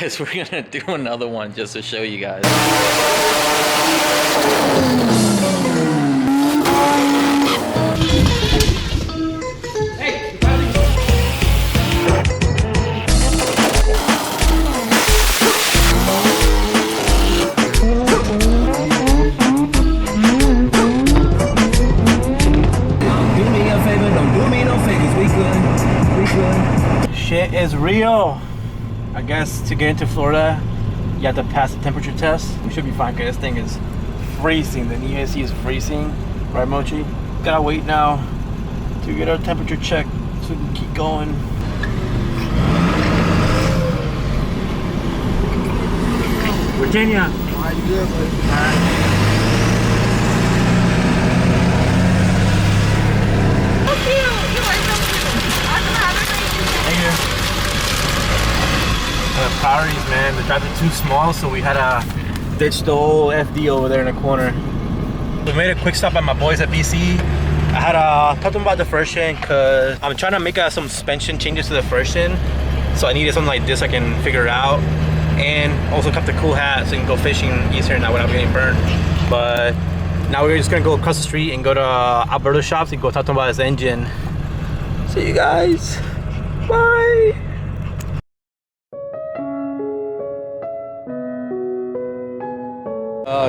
guess we're gonna do another one just to show you guys. Shit is real. I guess to get into Florida, you have to pass the temperature test. We should be fine because this thing is freezing. The ESC is freezing, right, Mochi? Gotta wait now to get our temperature checked so we can keep going. Virginia. How you doing, buddy? Priorities, man. The drives are too small, so we had to ditch the whole FD over there in the corner. We made a quick stop at my boys at BC. I had to talk to them about the first gen because I'm trying to make some suspension changes to the first gen. So I needed something like this I can figure it out. And also kept the cool hat so you can go fishing easier now without getting burnt. But now we're just gonna go across the street and go to Alberto shops and go talk to them about his engine. See you guys. Bye.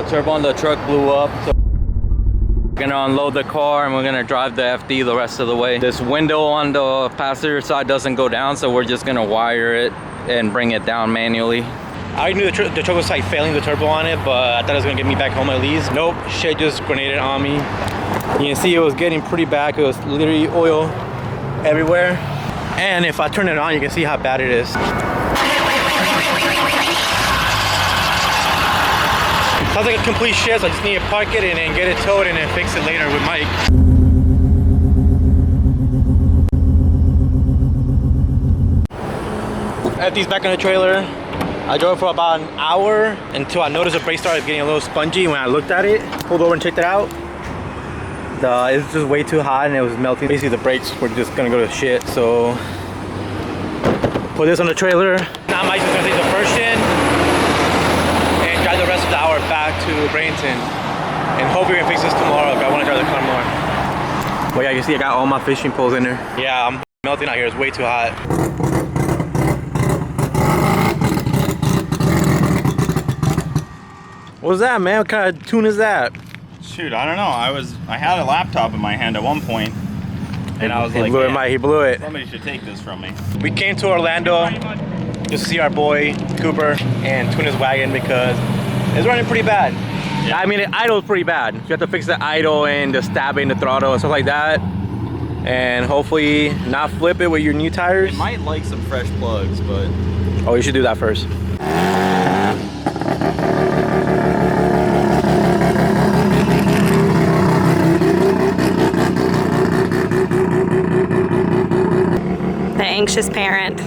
Turbo on the truck blew up, so we're gonna unload the car and we're gonna drive the FD the rest of the way. This window on the passenger side doesn't go down, so we're just gonna wire it and bring it down manually. I knew the truck was like failing the turbo on it, but I thought it was gonna get me back home at least. Nope, shit just grenaded on me. You can see it was getting pretty bad. It was literally oil everywhere. And if I turn it on, you can see how bad it is. Sounds like a complete shit, so I just need to park it and then get it towed and then fix it later with Mike. FD's back in the trailer. I drove for about an hour until I noticed the brake started getting a little spongy. When I looked at it, pulled over and checked it out, it was just way too hot and it was melting. Basically the brakes were just gonna go to shit, so put this on the trailer. Now Mike's just gonna take the first gen and drive the rest of the hour back to Bradenton and hope we can fix this tomorrow if I want to drive the car more. Well, yeah, you see I got all my fishing poles in there. Yeah, I'm melting out here. It's way too hot. What's that, man? What kind of tune is that? Shoot, I don't know. I had a laptop in my hand at one point, and I was like, he blew it. Somebody should take this from me. We came to Orlando just to see our boy Cooper and tune his wagon because it's running pretty bad. Yeah. I mean, it idles pretty bad. You have to fix the idle and the stabbing, the throttle, and stuff like that. And hopefully not flip it with your new tires. It might like some fresh plugs, but... Oh, you should do that first. The anxious parent.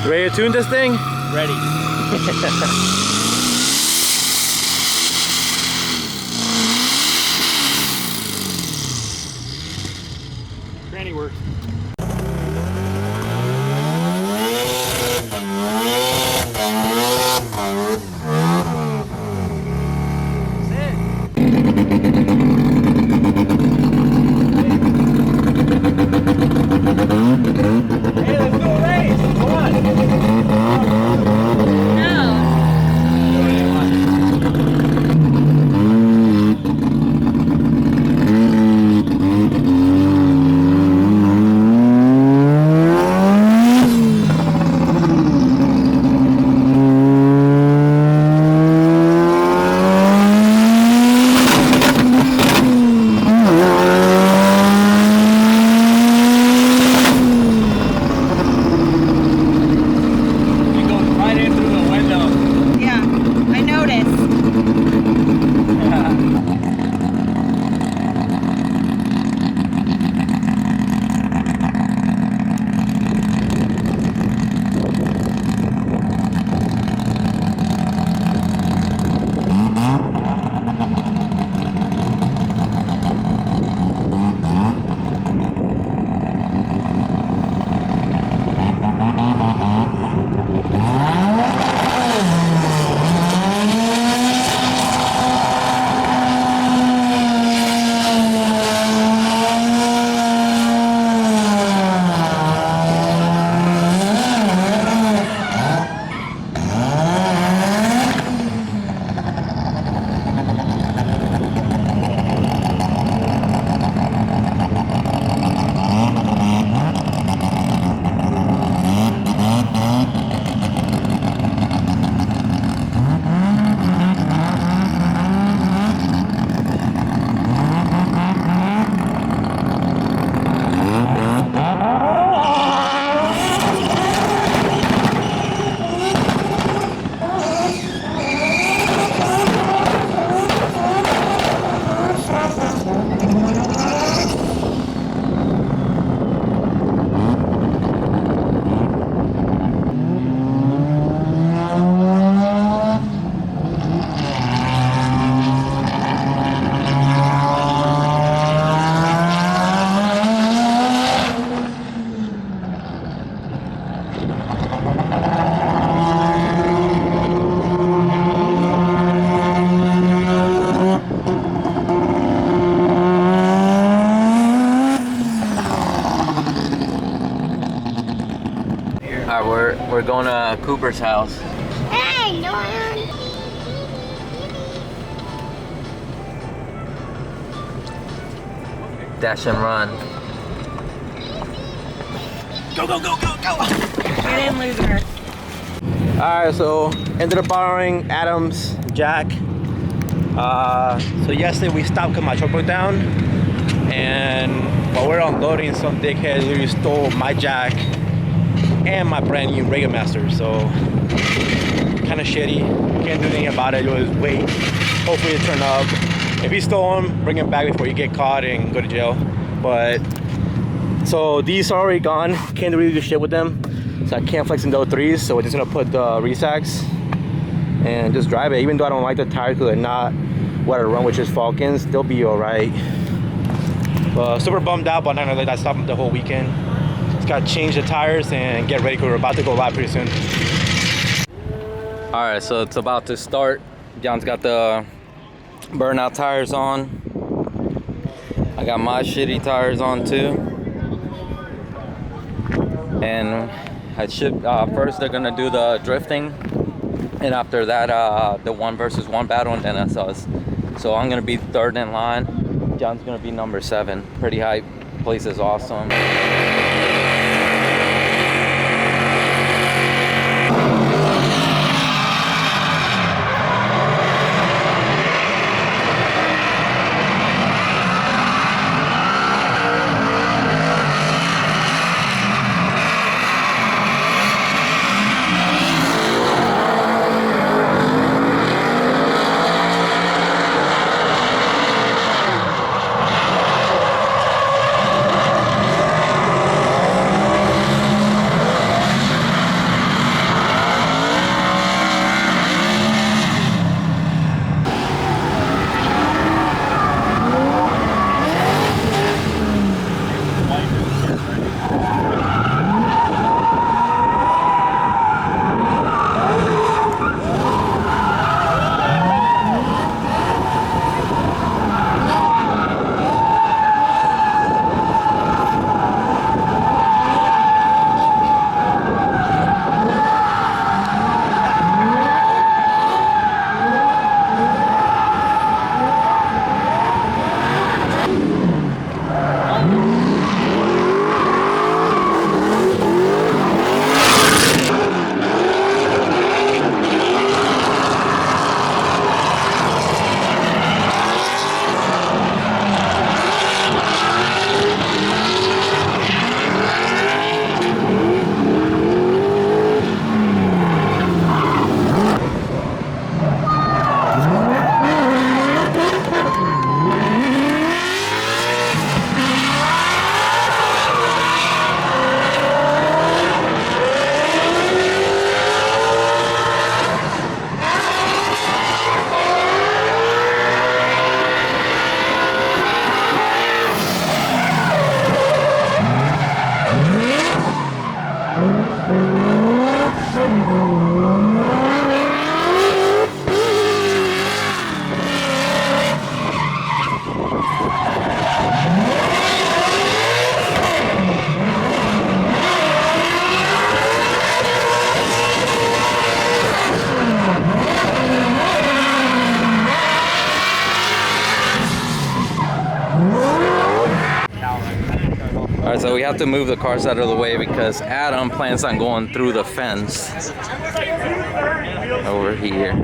Ready to tune this thing? Ready. Granny works. Hey, let's do a race! Come on! Alright, we're going to Cooper's house. Hey, no. Dash and run. Go, go, go, go, go! Get in, loser. Alright, so ended up borrowing Adam's jack. So yesterday we stopped because my truck broke down, and while we're unloading, some dickhead literally stole my jack and my brand new Regular Master. So kind of shitty. Can't do anything about it. Just wait. Hopefully it turn up. If he stole them, bring him back before you get caught and go to jail. But so these are already gone. Can't really do shit with them. So I can't flex in the 03s. So we're just gonna put the resacks and just drive it. Even though I don't like the tires because they're not what I run, which is Falcons, they'll be all right. Super bummed out, but I'm not gonna let that stop the whole weekend. Just gotta change the tires and get ready because we're about to go live pretty soon. All right, so it's about to start. John's got the BurnOut tires on. I got my shitty tires on too. And I should, first they're gonna do the drifting. And after that, the 1 versus 1 battle, and then that's us. So I'm gonna be third in line. John's gonna be number 7. Pretty hype. Place is awesome. Alright, so we have to move the cars out of the way because Adam plans on going through the fence over here.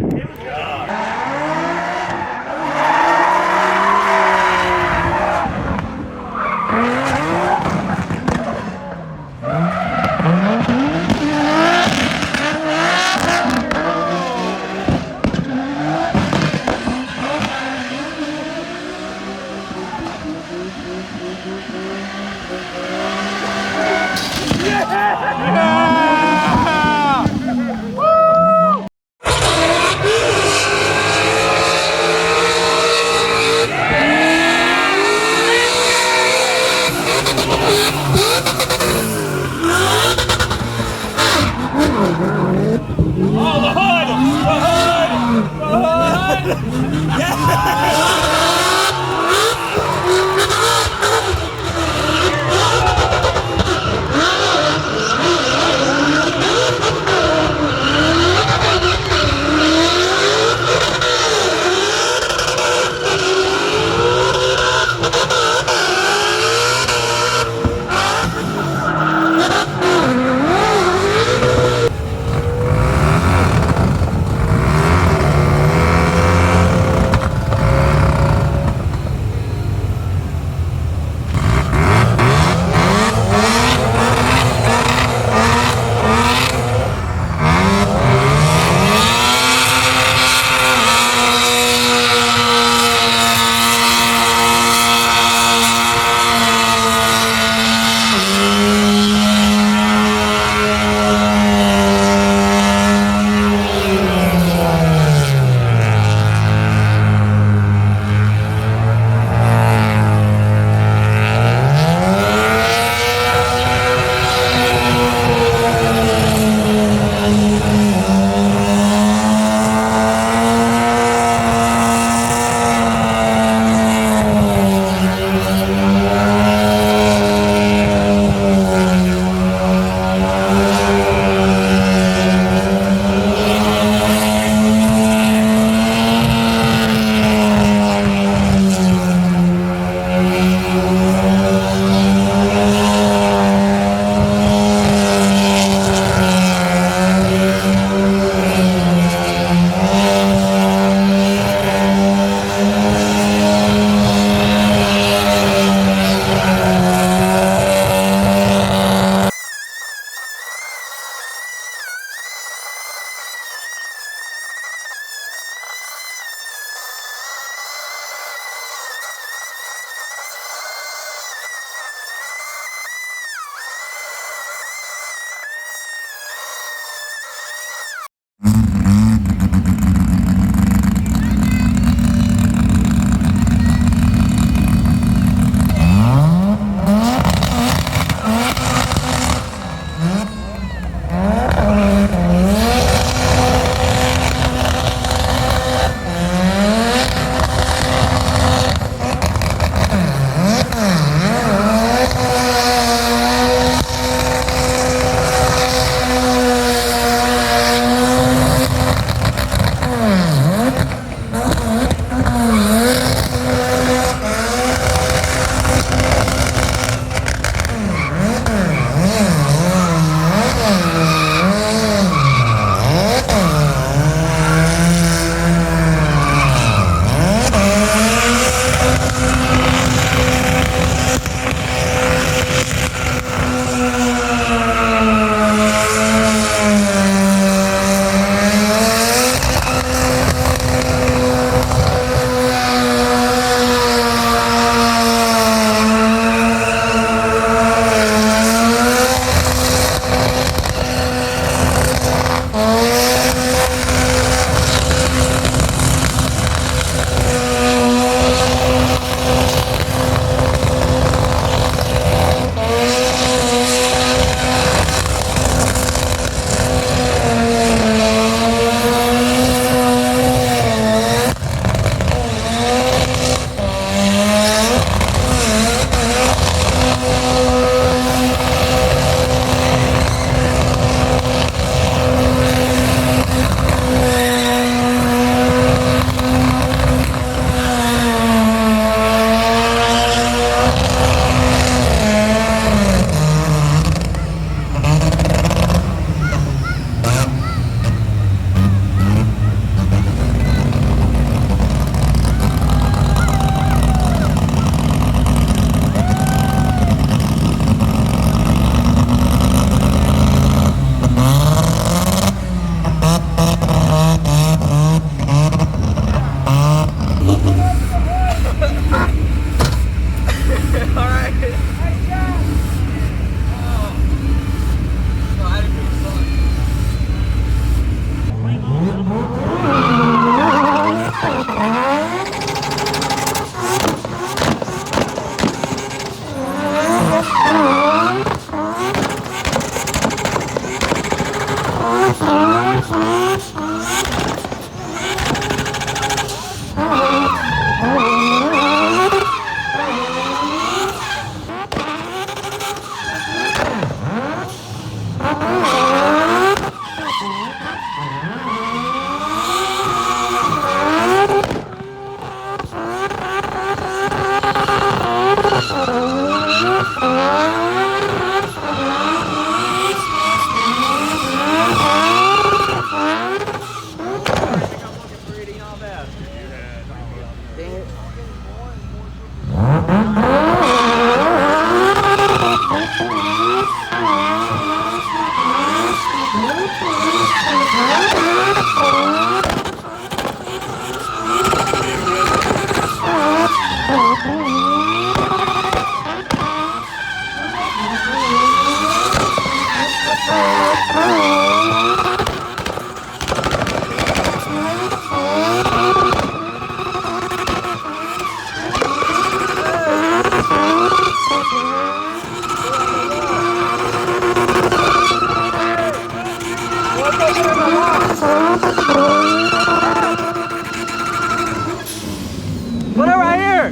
Put it right here.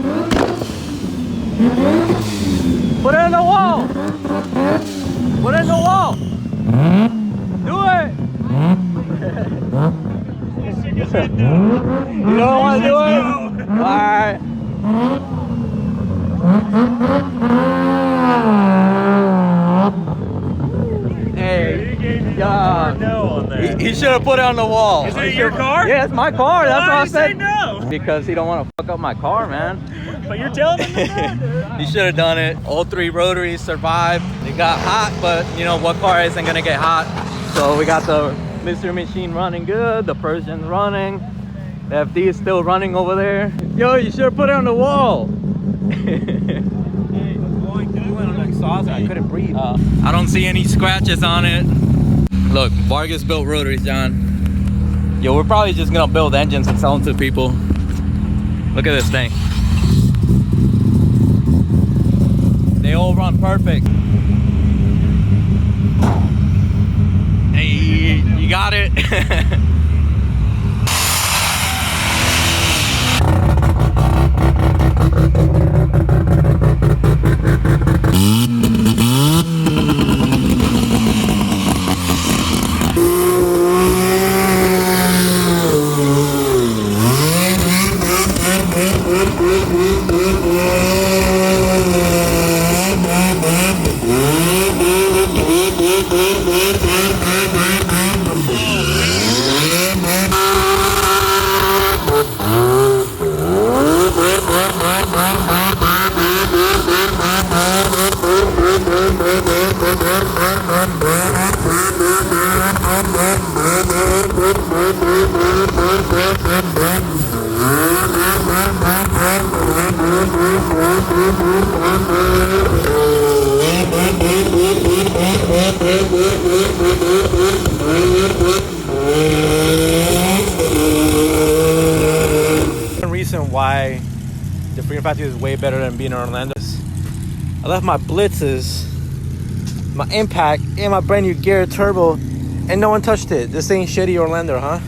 Put it in the wall. Put it in the wall. Do it. You don't want to do it? All right. Hey, he should have put it on the wall. Is it your car? Yeah, it's my car. That's what I said. No. Because he don't want to fuck up my car, man. But you're telling him that. He should have done it. All three rotaries survived. They got hot, but you know what car isn't gonna get hot? So we got the Mr. Machine running good. The Persian's running. The FD is still running over there. Yo, you should have put it on the wall. I couldn't breathe. I don't see any scratches on it. Look, Vargas built rotaries, John. Yo, we're probably just gonna build engines and sell them to people. Look at this thing. They all run perfect. Hey, you got it. One reason why the Freedom Factory is way better than being in Orlando is I left my blitzes, my impact, and my brand new Garrett turbo, and no one touched it. This ain't shitty Orlando, huh?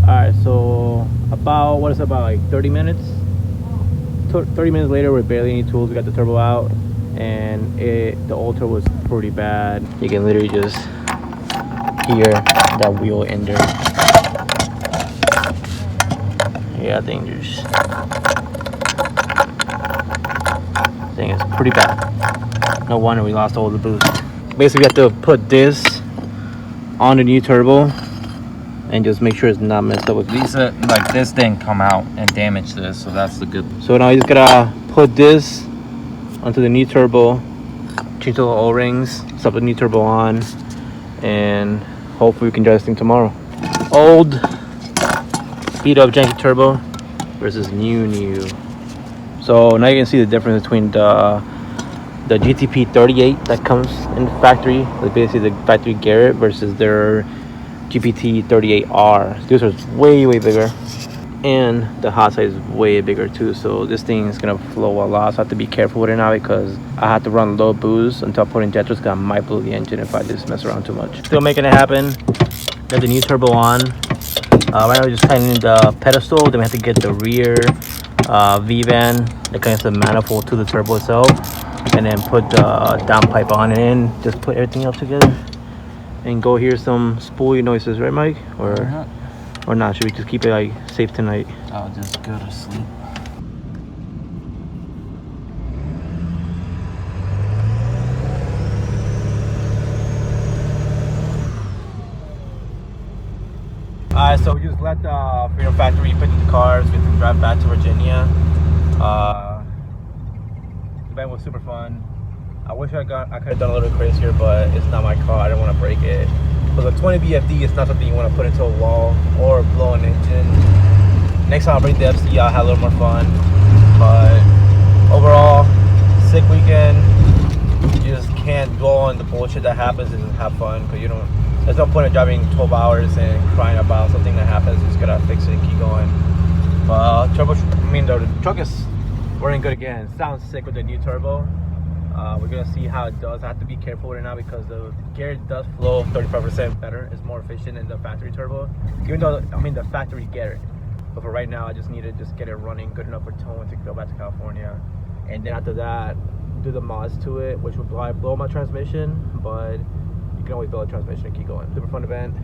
Alright, so about, what is it, about like 30 minutes? 30 minutes later, with barely any tools, we got the turbo out, and the old turbo was pretty bad. You can literally just hear that wheel in there. Yeah, dangerous. Thing is pretty bad. No wonder we lost all the boost. Basically, we have to put this on the new turbo and just make sure it's not messed up with These like this didn't come out and damage this, so that's the good. So now you just gotta put this onto the new turbo, change the O-rings, slap the new turbo on, and hopefully we can drive this thing tomorrow. Old beat up janky turbo versus new. So now you can see the difference between the GTP 38 that comes in the factory, like basically the factory Garrett, versus their GPT 38R. This was way bigger. and the hot side is way bigger too, so this thing is gonna flow a lot, so I have to be careful with it now because I have to run low boost until I put injectors because I might blow the engine if I just mess around too much. Still making it happen. Got the new turbo on. Right now we're just tightening the pedestal, then we have to get the rear V-van that connects the manifold to the turbo itself, and then put the downpipe on it and just put everything else together and go hear some spoolie noises, right Mike? Or not? Should we just keep it like safe tonight? I'll just go to sleep. Alright, so we just let the Freedom Factory put in the cars, we have to drive back to Virginia. The event was super fun. I wish I could have done a little bit crazier, but it's not my car. I don't want to break it. But the 20 BFD is not something you want to put into a wall or blow an engine. Next time I'll bring the FC out, have a little more fun. But overall, sick weekend. You just can't dwell on the bullshit that happens and just have fun, because you don't. There's no point in driving 12 hours and crying about something that happens. You just gotta fix it and keep going. But the truck is running good again. It sounds sick with the new turbo. We're gonna see how it does. I have to be careful with it now because the gear does flow 35% better. It's more efficient than the factory turbo. Even though, the factory gear. But for right now, I just need to just get it running good enough for towing to go back to California. And then after that, do the mods to it, which will probably blow my transmission, but you can always blow a transmission and keep going. Super fun event.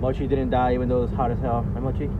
Mochi didn't die even though it was hot as hell. Right, Mochi?